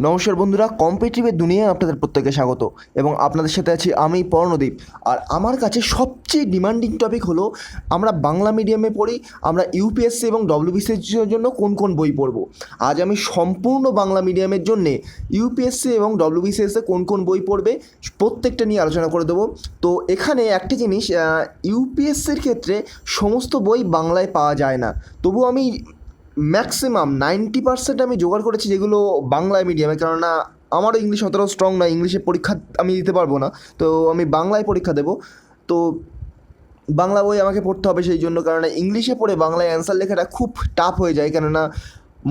নমস্কার বন্ধুরা, কম্পিটিটিভের দুনিয়ায় আপনাদের প্রত্যেককে স্বাগত এবং আপনাদের সাথে আছি আমি পর্ণদীপ। আর আমার কাছে সবচেয়ে ডিমান্ডিং টপিক হলো আমরা বাংলা মিডিয়ামে পড়ি, আমরা ইউপিএসসি এবং ডব্লিউবিসিএসের জন্য কোন কোন বই পড়ব। আজ আমি সম্পূর্ণ বাংলা মিডিয়ামের জন্যে ইউপিএসসি এবং ডব্লিউবিসিএসে কোন কোন বই পড়বে প্রত্যেকটা নিয়ে আলোচনা করে দেবো। তো এখানে একটি জিনিস, ইউপিএসসির ক্ষেত্রে সমস্ত বই বাংলায় পাওয়া যায় না, তবু আমি ম্যাক্সিমাম 90% আমি জোগাড় করেছি যেগুলো বাংলায় মিডিয়ামে, কেননা আমারও ইংলিশ অতটাও স্ট্রং নয়, ইংলিশে পরীক্ষা আমি দিতে পারবো না, তো আমি বাংলায় পরীক্ষা দেবো। তো বাংলা বই আমাকে পড়তে হবে সেই জন্য, কেননা ইংলিশে পড়ে বাংলায় অ্যান্সার লেখাটা খুব টাফ হয়ে যায়, কেননা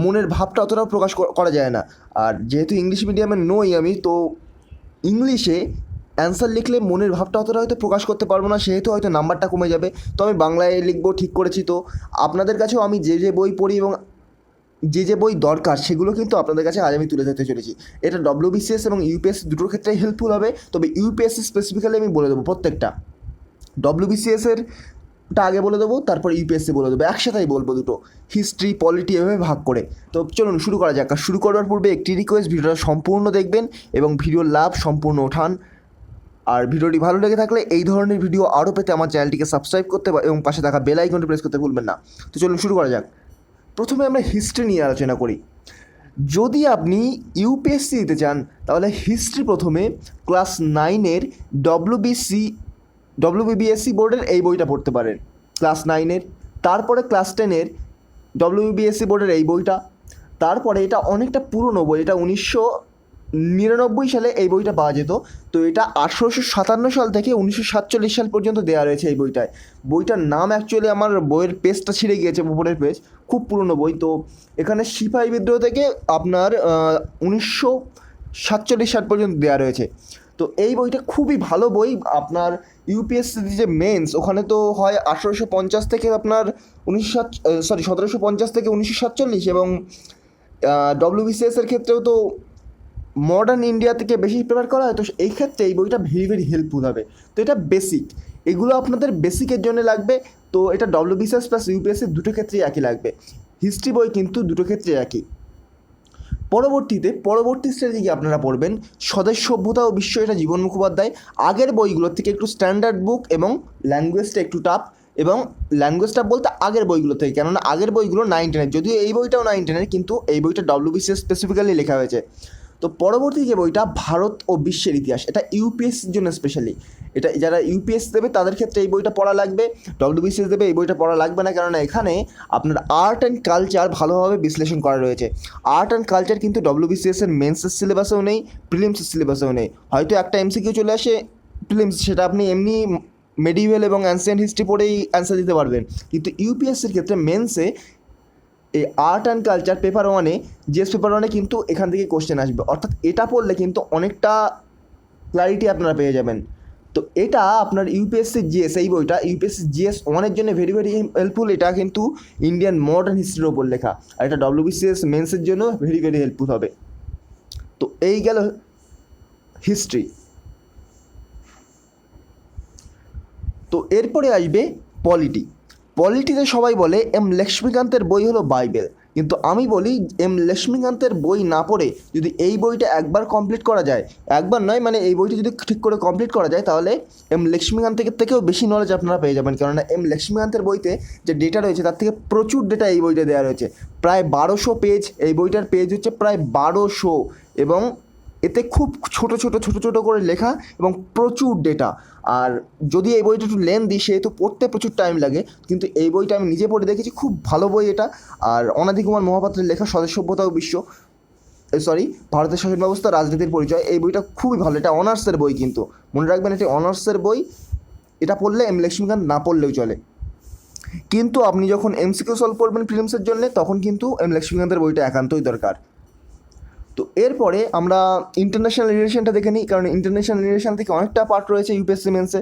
মনের ভাবটা অতটাও প্রকাশ করা যায় না। আর যেহেতু ইংলিশ মিডিয়ামে নই আমি, তো ইংলিশে অ্যান্সার লিখলে মনের ভাবটা অতটা হয়তো প্রকাশ করতে পারবো না, সেহেতু হয়তো নাম্বারটা কমে যাবে। তো আমি বাংলায় লিখবো ঠিক করেছি। তো আপনাদের কাছেও আমি যে যে বই পড়ি এবং যে যে বই দরকার সেগুলো কিন্তু আপনাদের কাছে আজ আমি তুলে ধরতে চলেছি। এটা ডব্লিউবিসিএস এবং ইউপিএসসি দুটোর ক্ষেত্রেই হেল্পফুল হবে, তবে ইউপিএসসি স্পেসিফিক্যালি আমি বলে দেবো প্রত্যেকটা। ডব্লিউবিসিএসেরটা আগে বলে দেবো, তারপর ইউপিএসসি বলে দেবো, একসাথেই বলবো দুটো, হিস্ট্রি পলিটি এভাবে ভাগ করে। তো চলুন শুরু করা যাক। আর শুরু করার পূর্বে একটি রিকোয়েস্ট, ভিডিওটা সম্পূর্ণ দেখবেন এবং ভিডিওর লাভ সম্পূর্ণ ওঠান। আর ভিডিওটি ভালো লেগে থাকলে এই ধরনের ভিডিও আরও পেতে আমার চ্যানেলটিকে সাবস্ক্রাইব করতে এবং পাশে থাকা বেল আইকনটি প্রেস করতে ভুলবেন না। তো চলুন শুরু করা যাক। প্রথমে আমরা হিস্ট্রি নিয়ে আলোচনা করি। যদি আপনি ইউপিএসসি দিতে চান তাহলে হিস্ট্রি প্রথমে ক্লাস 9-এর ডব্লিউবিবিএসসি বোর্ডের এই বইটা পড়তে পারেন, ক্লাস 9-এর। তারপরে ক্লাস 10-এর ডব্লিউবিবিএসসি বোর্ডের এই বইটা। তারপরে এটা অনেকটা পুরনো বই, এটা 1999 সালে এই বইটা পাওয়া যেত। তো এটা 1857 সাল থেকে 1947 সাল পর্যন্ত দেওয়া রয়েছে এই বইটায়। বইটার নাম অ্যাকচুয়ালি আমার বইয়ের পেজটা ছিঁড়ে গিয়েছে, উপরের পেজ, খুব পুরনো বই। তো এখানে সিপাহী বিদ্রোহ থেকে আপনার 1947 সাল পর্যন্ত দেওয়া রয়েছে। তো এই বইটা খুবই ভালো বই। আপনার ইউপিএসসি যে মেন্স, ওখানে তো হয় 1850 থেকে আপনার 1750 থেকে 1947, এবং ডব্লিউবিসিএসের ক্ষেত্রেও তো মডার্ন ইন্ডিয়া থেকে বেশি প্রেফার করা হয়। তো এই ক্ষেত্রে এই বইটা ভেরি ভেরি হেল্পফুল হবে। তো এটা বেসিক, এগুলো আপনাদের বেসিকের জন্য লাগবে। তো এটা ডব্লিউবিসিএস প্লাস ইউপিএসসি দুটো ক্ষেত্রেই একই লাগবে। হিস্ট্রি বই কিন্তু দুটো ক্ষেত্রে একই। পরবর্তী স্টেজে আপনারা পড়বেন স্বদেশ সভ্যতা ও বিশ্ব, এটা জীবন মুখোপাধ্যায়। আগের বইগুলোর থেকে একটু স্ট্যান্ডার্ড বুক এবং ল্যাঙ্গুয়েজটা একটু টাফ, এবং ল্যাঙ্গুয়েজটা বলতে আগের বইগুলো থেকে, কেননা আগের বইগুলো 9-10-এর, যদিও এই বইটাও 9-10-এর, কিন্তু এই বইটা ডব্লিউবিসিএস স্পেসিফিক্যালি লেখা হয়েছে। তো পরবর্তী যে বইটা ভারত ও বিশ্বের ইতিহাস, এটা ইউপিএসসির জন্য স্পেশালি, এটা যারা ইউপিএসসি দেবে তাদের ক্ষেত্রে এই বইটা পড়া লাগবে। ডব্লিউবিসিএস দেবে এই বইটা পড়া লাগবে না, কেননা এখানে আপনার আর্ট অ্যান্ড কালচার ভালোভাবে বিশ্লেষণ করা রয়েছে। আর্ট অ্যান্ড কালচার কিন্তু ডব্লিউবিসিএসের মেন্সের সিলেবাসেও নেই, প্রিলিমসের সিলেবাসেও নেই। হয়তো একটা এমসিকিউ চলে আসে প্রিলিমস, সেটা আপনি এমনি মেডিভেল এবং অ্যানসিয়েন্ট হিস্ট্রি পড়েই অ্যান্সার দিতে পারবেন। কিন্তু ইউপিএসসির ক্ষেত্রে মেন্সে এই আর্ট অ্যান্ড কালচার পেপার 1-এ, জিএস পেপার 1-এ কিন্তু এখান থেকে কোশ্চেন আসবে, অর্থাৎ এটা পড়লে কিন্তু অনেকটা ক্ল্যারিটি আপনারা পেয়ে যাবেন। তো এটা আপনার ইউপিএসসি জিএস, এই বইটা ইউপিএসসি জিএস 1-এর জন্য ভেরি ভেরি হেল্পফুল। এটা কিন্তু ইন্ডিয়ান মডার্ন হিস্ট্রির ওপর লেখা, আর এটা ডব্লিউবিসিএস মেন্সের জন্য ভেরি ভেরি হেল্পফুল হবে। তো এই গেল হিস্ট্রি। তো এরপরে আসবে পলিটিতে সবাই বলে এম লক্ষ্মীকান্তের বই হলো বাইবেল, কিন্তু আমি বলি এম লক্ষ্মীকান্তের বই না পড়ে যদি এই বইটা একবার কমপ্লিট করা যায়, একবার নয় মানে এই বইটা যদি ঠিক করে কমপ্লিট করা যায়, তাহলে এম লক্ষ্মীকান্তের থেকেও বেশি নলেজ আপনারা পেয়ে যাবেন। কেননা এম লক্ষ্মীকান্তের বইতে যে ডেটা রয়েছে তার থেকে প্রচুর ডেটা এই বইটা দেওয়া রয়েছে, প্রায় 1200 পেজ। এই বইটার পেজ হচ্ছে প্রায় 1200, এবং এতে খুব ছোট ছোট করে লেখা এবং প্রচুর ডেটা। আর যদি এই বইটা একটু লেন্দি, সেহেতু পড়তে প্রচুর টাইম লাগে, কিন্তু এই বইটা আমি নিজে পড়ে দেখেছি, খুব ভালো বই এটা। আর অনাদি কুমার মহাপাত্রের লেখা স্বদেশ সভ্যতা ও বিশ্ব, ভারতের শাসন ব্যবস্থা রাজনীতির পরিচয়, এই বইটা খুবই ভালো। এটা অনার্সের বই, কিন্তু মনে রাখবেন এটি অনার্সের বই। এটা পড়লে এম লক্ষ্মীকান্ত না পড়লেও চলে, কিন্তু আপনি যখন এমসিকিউ সলভ করবেন প্রিলিমসের জন্য, তখন কিন্তু এম লক্ষ্মীকান্তের বইটা একান্তই দরকার। তো এরপরে আমরা ইন্টারন্যাশনাল রিলেশনটা দেখে নিই, কারণ ইন্টারন্যাশনাল রিলেশন থেকে অনেকটা পার্ট রয়েছে ইউপিএসসি মেন্সে,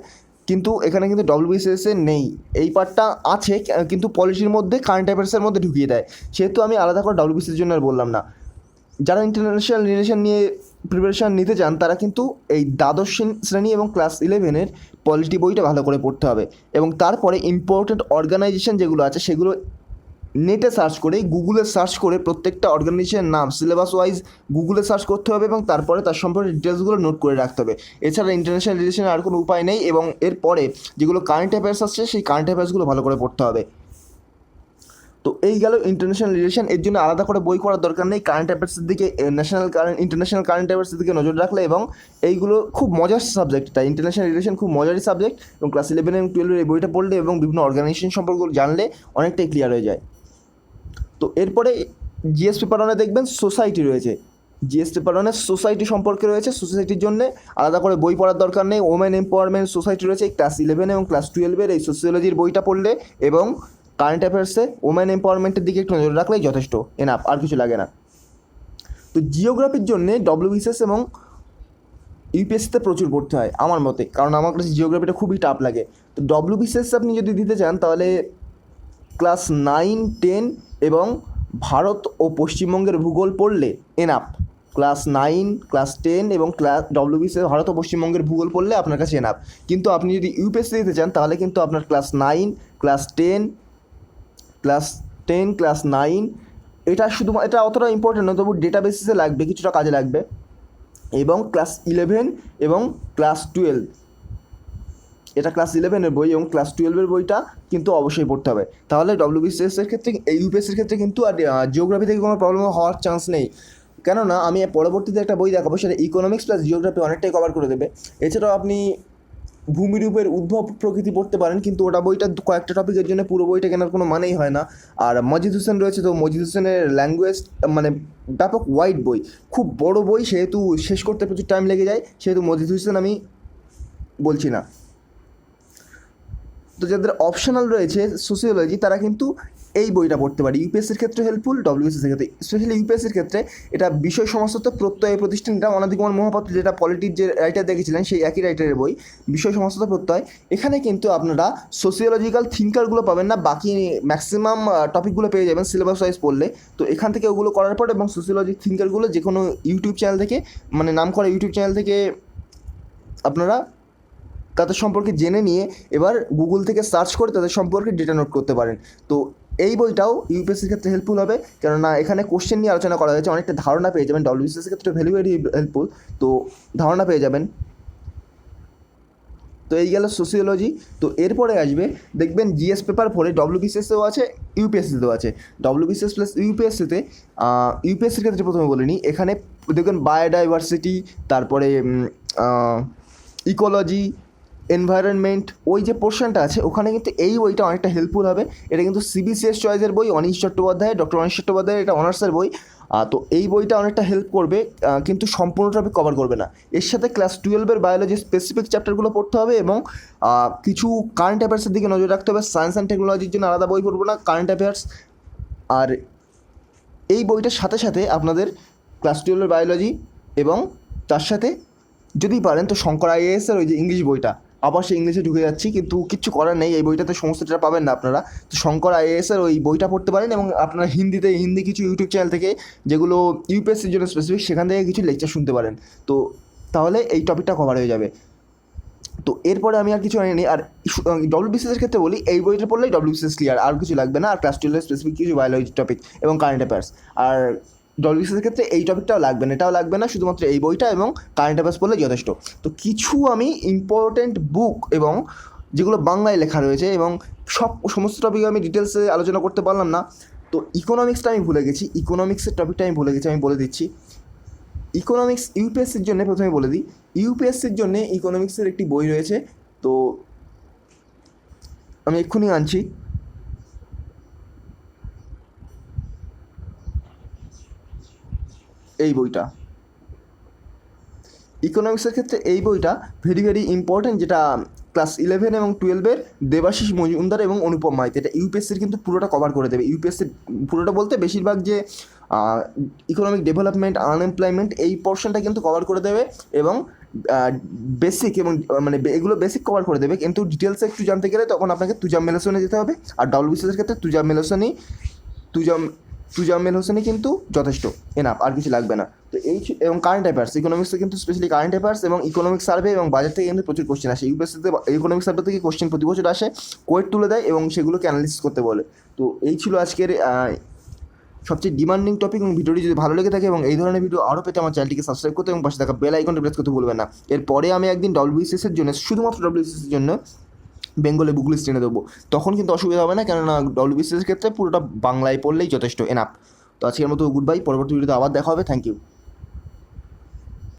কিন্তু এখানে কিন্তু ডব্লিউবিসিএসে নেই। এই পার্টটা আছে, কিন্তু পলিটির মধ্যে কারেন্ট অ্যাফেয়ার্সের মধ্যে ঢুকিয়ে দেয়, সেহেতু আমি আলাদা করে ডব্লিউবিসির জন্য আর বললাম না। যারা ইন্টারন্যাশনাল রিলেশন নিয়ে প্রিপারেশান নিতে চান তারা কিন্তু এই দ্বাদশ শ্রেণী এবং ক্লাস 11-এর পলিটি বইটা ভালো করে পড়তে হবে, এবং তারপরে ইম্পর্টেন্ট অর্গানাইজেশন যেগুলো আছে সেগুলো নেটে সার্চ করে, গুগলে সার্চ করে প্রত্যেকটা অর্গানাইজেশনের নাম সিলেবাস ওয়াইজ গুগলে সার্চ করতে হবে এবং তারপরে তার সম্পর্কে ডিটেলসগুলো নোট করে রাখতে হবে। এছাড়া ইন্টারন্যাশনাল রিলেশনের আর কোনো উপায় নেই। এবং এরপরে যেগুলো কারেন্ট অ্যাফেয়ার্স আসছে সেই কারেন্ট অ্যাফেয়ার্সগুলো ভালো করে পড়তে হবে। তো এই গেল ইন্টারন্যাশনাল রিলেশন। এর জন্য আলাদা করে বই করার দরকার নেই। কারেন্ট অ্যাফেয়ার্সের দিকে, ইন্টারন্যাশনাল কারেন্ট অ্যাফেয়ার্সের দিকে নজর রাখলে, এবং এইগুলো খুব মজার সাবজেক্ট, তাই ইন্টারন্যাশনাল রিলেশন খুব মজারই সাবজেক্ট। এবং ক্লাস 11 এবং 12 এই বইটা পড়লে এবং বিভিন্ন অর্গানাইজেশন সম্পর্কে জানলে অনেকটাই ক্লিয়ার হয়ে যায়। তো এরপরে জিএস পেপার ওয়ানে দেখবেন সোসাইটি রয়েছে। জিএস পেপার ওয়ানে সোসাইটি সম্পর্কে রয়েছে। সোসাইটির জন্য আলাদা করে বই পড়ার দরকার নেই। ওমেন এম্পাওয়ারমেন্ট সোসাইটি রয়েছে ক্লাস 11 এবং ক্লাস 12 এই সোসিওলজির বইটা পড়লে এবং কারেন্ট অ্যাফেয়ার্সে ওমেন এম্পাওয়ারমেন্টের দিকে একটু নজর রাখলেই যথেষ্ট, এনাফ, আর কিছু লাগে না। তো জিওগ্রাফির জন্য WBCS এবং ইউপিএসসিতে প্রচুর পড়তে হয় আমার মতে, কারণ আমার কাছে জিওগ্রাফিটা খুবই টাফ লাগে। তো WBCS আপনি যদি দিতে চান তাহলে ক্লাস 9, 10 এবং ভারত ও পশ্চিমবঙ্গের ভূগোল পড়লে এনাফ। ক্লাস 9, ক্লাস 10 এবং WBCS ভারত ও পশ্চিমবঙ্গের ভূগোল পড়লে আপনার কাছে এনাফ। কিন্তু আপনি যদি ইউপিএসসি দিতে চান তাহলে কিন্তু আপনার ক্লাস 9, ক্লাস 10, ক্লাস 9 এটা এটা অতটা ইম্পর্টেন্ট নয়, তবু ডেটা বেসিসে লাগবে, কিছুটা কাজে লাগবে। এবং ক্লাস 11 এবং ক্লাস 12, এটা ক্লাস 11-এর বই এবং ক্লাস 12-এর বইটা কিন্তু অবশ্যই পড়তে হবে। তাহলে WBCS-এর ক্ষেত্রে, ইউপিএসসির ক্ষেত্রে কিন্তু আর জিওগ্রাফি থেকে কোনো প্রবলেম হওয়ার চান্স নেই। কেননা আমি পরবর্তীতে একটা বই দেখাবো, সেটা ইকোনমিক্স প্লাস জিওগ্রাফি অনেকটাই কভার করে দেবে। এছাড়াও আপনি ভূমিরূপের উদ্ভব প্রকৃতি পড়তে পারেন, কিন্তু ওটা বইটা কয়েকটা টপিকের জন্য পুরো বইটা কেনার কোনো মানেই হয় না। আর মজিদ হোসেন রয়েছে, তো মজিদ হোসেনের ল্যাঙ্গুয়েজ মানে ব্যাপক ওয়াইড বই, খুব বড় বই, সেহেতু শেষ করতে প্রচুর টাইম লেগে যায়, সেহেতু মজিদ হোসেন আমি বলছি না। তো যাদের অপশনাল রয়েছে সোসিওলজি, তারা কিন্তু এই বইটা পড়তে পারে। ইউপিএসসির ক্ষেত্রে হেল্পফুল, WBCS-এর ক্ষেত্রে, স্পেশালি ইউপিএসসির ক্ষেত্রে এটা বিষয় সমস্তত প্রত্যয় প্রতিষ্ঠান, এটা অনাদি কুমার মহাপাত্র যেটা পলিটির যে রাইটার দেখেছিলেন সেই একই রাইটারের বই, বিষয় সমস্তত প্রত্যয়। এখানে কিন্তু আপনারা সোসিওলজিক্যাল থিঙ্কারগুলো পাবেন না, বাকি ম্যাক্সিমাম টপিকগুলো পেয়ে যাবেন সিলেবাস ওয়াইজ পড়লে। তো এখান থেকে ওগুলো করার পর এবং সোসিওলজি থিঙ্কারগুলো যে কোনো ইউটিউব চ্যানেল থেকে, মানে নাম করা ইউটিউব চ্যানেল থেকে আপনারা তাদের সম্পর্কে জেনে নিয়ে এবার গুগল থেকে সার্চ করে তাদের সম্পর্কে ডেটা নোট করতে পারেন। তো এই বইটাও ইউপিএসসির ক্ষেত্রে হেল্পফুল হবে, কেননা এখানে কোশ্চেন নিয়ে আলোচনা করা হয়েছে, অনেকটা ধারণা পেয়ে যাবেন। WBCS-এর ক্ষেত্রে ভেরি হেল্পফুল, তো ধারণা পেয়ে যাবেন। তো এই গেল সোসিওলজি। তো এরপরে আসবে দেখবেন জিএস পেপার 4 WBCS-এও আছে, ইউপিএসসিতেও আছে। WBCS প্লাস ইউপিএসসিতে, ইউপিএসসির ক্ষেত্রে প্রথমে বলে নিই, এখানে দেখবেন বায়োডাইভার্সিটি, তারপরে ইকোলজি, এনভায়রনমেন্ট, ওই যে পোর্শনটা আছে ওখানে কিন্তু এই বইটা অনেকটা হেল্পফুল হবে। এটা কিন্তু CBCS চয়েসের বই, ডক্টর অনিশ চট্টোপাধ্যায়, এটা অনার্সের বই। তো এই বইটা অনেকটা হেল্প করবে, কিন্তু সম্পূর্ণ টপিক কভার করবে না। এর সাথে ক্লাস 12-এর বায়োলজি স্পেসিফিক চ্যাপ্টারগুলো পড়তে হবে এবং কিছু কারেন্ট অ্যাফেয়ার্সের দিকে নজর রাখতে হবে। সায়েন্স অ্যান্ড টেকনোলজির জন্য আলাদা বই পড়বো না, কারেন্ট অ্যাফেয়ার্স। আর এই বইটার সাথে সাথে আপনাদের ক্লাস 12-এর বায়োলজি এবং তার সাথে যদি পারেন তো শঙ্কর IAS-এর ওই যে ইংলিশ বইটা, আবার সে ইংলিশে ঢুকে যাচ্ছি, কিন্তু কিচ্ছু করার নেই, এই বইটাতে সমস্তটা পাবেন না আপনারা। তো শঙ্কর IAS-এর ওই বইটা পড়তে পারেন এবং আপনারা হিন্দি কিছু ইউটিউব চ্যানেল থেকে, যেগুলো ইউপিএসসির জন্য স্পেসিফিক, সেখান থেকে কিছু লেকচার শুনতে পারেন। তো তাহলে এই টপিকটা কভার হয়ে যাবে। তো এরপরে আমি আর কিছু আনিনি। আর WBCS-এর ক্ষেত্রে বলি, এই বইটা পড়লেই WBCS ক্লিয়ার, আর কিছু লাগবে না। আর ক্লাস 12-এর স্পেসিফিক কিছু বায়োলজি টপিক এবং কারেন্ট অ্যাফেয়ার্স। আর WBCS-এর ক্ষেত্রে এই টপিকটাও লাগবে না, এটাও লাগবে না, শুধুমাত্র এই বইটা এবং কারেন্ট অ্যাফেয়ার্স পড়লে যথেষ্ট। তো কিছু আমি ইম্পর্টেন্ট বুক এবং যেগুলো বাংলায় লেখা রয়েছে, এবং সমস্ত টপিক আমি ডিটেলসে আলোচনা করতে পারলাম না। তো ইকোনমিক্সটা আমি ভুলে গেছি, ইকোনমিক্সের টপিকটা আমি ভুলে গেছি, আমি বলে দিচ্ছি। ইকোনমিক্স ইউপিএসসির জন্য প্রথমে বলে দিই, ইউপিএসসির জন্য ইকোনমিক্সের একটি বই রয়েছে, তো আমি এক্ষুনি আনছি। এই বইটা ইকোনমিক্সের ক্ষেত্রে এই বইটা ভেরি ইম্পর্টেন্ট, যেটা ক্লাস 11 এবং 12-এর দেবাশিস মজুমদার এবং অনুপম মাইতি, এটা ইউপিএসসির কিন্তু পুরোটা কভার করে দেবে। ইউপিএসসির পুরোটা বলতে বেশিরভাগ যে ইকোনমিক ডেভেলপমেন্ট, আনএমপ্লয়মেন্ট, এই পোর্শনটা কিন্তু কভার করে দেবে এবং বেসিক এবং মানে এগুলো বেসিক কভার করে দেবে। কিন্তু ডিটেলসে একটু জানতে গেলে তখন আপনাকে তুজাম্মেল হোসেনে যেতে হবে। আর WBCS-এর ক্ষেত্রে তুজাম্মেল হোসেনই কিন্তু যথেষ্ট, এনাফ, আর কিছু লাগবে না। তো এই এবং কারেন্ট অ্যাফেয়ার্স, ইকোনমিক্সে কিন্তু স্পেশালি কারেন্ট অ্যাফেয়ার্স এবং ইকোনমিক সার্ভে এবং বাজার থেকে কিন্তু প্রচুর কোশ্চেন আসে। ইউপিএসসিতে ইকোনমিক সার্ভে থেকে কোশ্চেন প্রতি বছর আসে, কোয়েট তুলে দেয় এবং সেগুলোকে অ্যানালিসিস করতে বলে। তো এই ছিল আজকের সবচেয়ে ডিমান্ডিং টপিক। এবং ভিডিওটি যদি ভালো লেগে থাকে এবং এই ধরনের ভিডিও আরও পেতে আমার চ্যানেলটিকে সাবস্ক্রাইব করতে এবং পাশে থাকা বেল আইকনটি প্রেস করতে ভুলবেন না। এরপরে আমি একদিন WBCS এর জন্য, শুধুমাত্র WBCS এর জন্য বেঙ্গলি বুক লিস্ট এনে দেবো, তখন কিন্তু অসুবিধা হবে না, কেননা WBCS এর ক্ষেত্রে পুরোটা বাংলায় পড়লেই যথেষ্ট, এনাফ। তো আজকের মতো গুড বাই, পরবর্তী ভিডিওতে আবার দেখা হবে। Thank you.